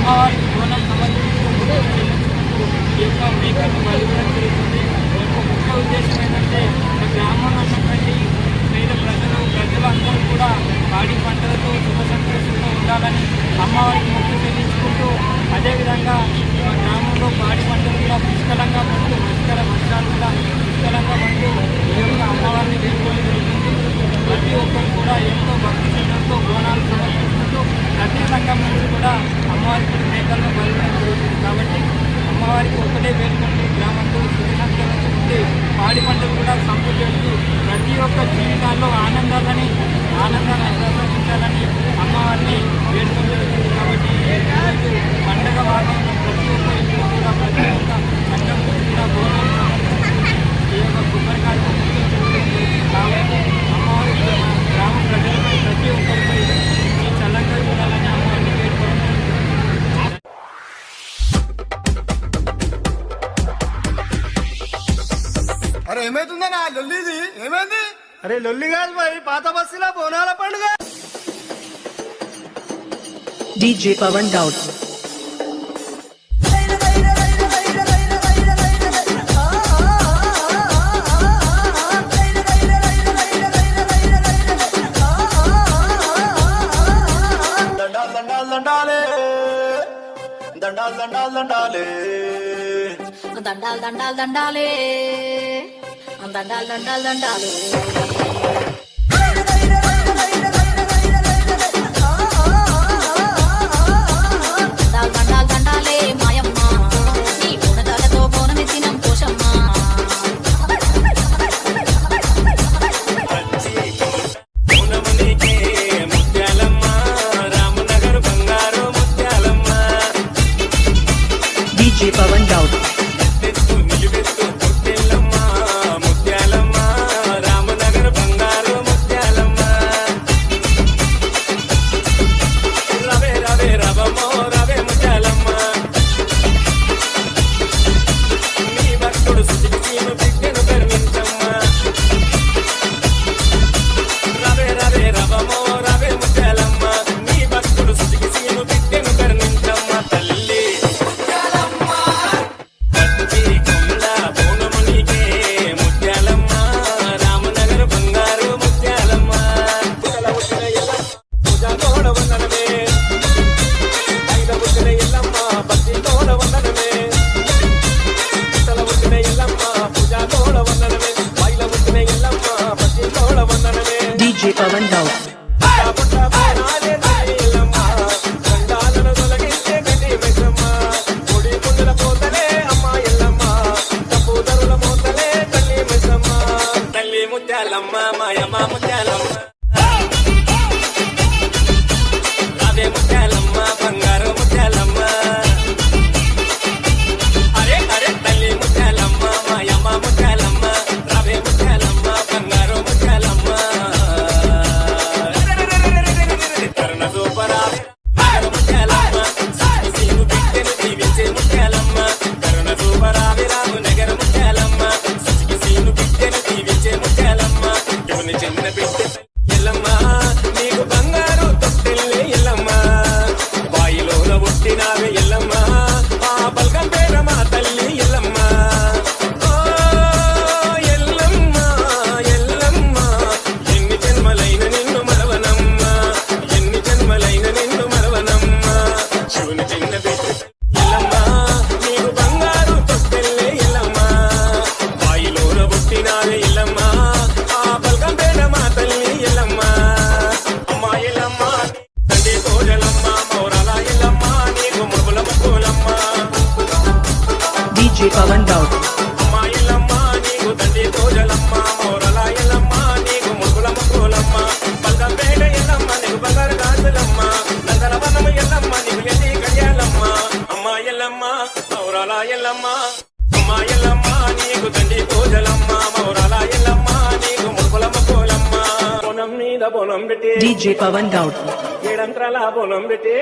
అమ్మవారికి బోనం సమర్పించుకుంటూ ఈ యొక్క మేకలను బలివ్వడం జరుగుతుంది. యొక్క ముఖ్య ఉద్దేశం ఏంటంటే మన గ్రామంలో ఉన్నటువంటి పేద ప్రజలందరూ కూడా పాడి పంటలతో సుఖ సంతోషంతో ఉండాలని అమ్మవారికి మొక్కు చెల్లించుకుంటూ, అదేవిధంగా మా గ్రామంలో పాడి పంటలు కూడా పుష్కలంగా పంటూ వర్షాలు కూడా పుష్కలంగా పంటూ ఈ యొక్క అమ్మవారిని వేడుకోవడం జరుగుతుంది. ప్రతి ఒక్కరు కూడా ఎంతో భక్తి శ్రద్ధలతో బోనాలు సమర్పిస్తుంటూ ప్రతి సంఘం నుంచి కూడా అమ్మవారికి మేకలను బలివ్వడం జరుగుతుంది. కాబట్టి అమ్మవారికి ఒక్కటే వేడుకుంటూ గ్రామంలో సుఖశాంతులతో ఉండి పాడి పంటలు కూడా సంపు చేస్తూ ప్రతి ఒక్క జీవితాల్లో ఆనందాన్ని ప్రదర్శించాలని అమ్మవారిని వేడుకొని జరుగుతుంది. కాబట్టి ఈరోజు పండగ వాతావరణం ప్రతి ఒక్క ఇంట్లో కూడా ప్రతి ఒక్క సంఘం కూడా బోనాలు సమర్పిస్తూ ఈ యొక్క కొబ్బరికాయతో జరుగుతుంది. కాబట్టి అమ్మవారి గ్రామ ప్రజలపై ప్రతి ఒక్కరిపై ఈ చల్లంగా చూడాలని అమ్మవారిని వేడుకోవడం జరుగుతుంది. అరే ఏమైతుందన్నా లొల్లిది? ఏమైంది? అరే లొల్లి కాదు మరి, పాత బస్సులో బోనాల పండుగ. DJ Pawan Daud. దండాలే మాయమ్మ, నీ గుణదాలతో బోనమెత్తినం Poshamma. DJ Pawan Daud. DJ Pawan Daud. DJ Pawan Daud. బోనం పెట్టి DJ Pawan Daud. ఏడంత్రాల బోనం పెట్టి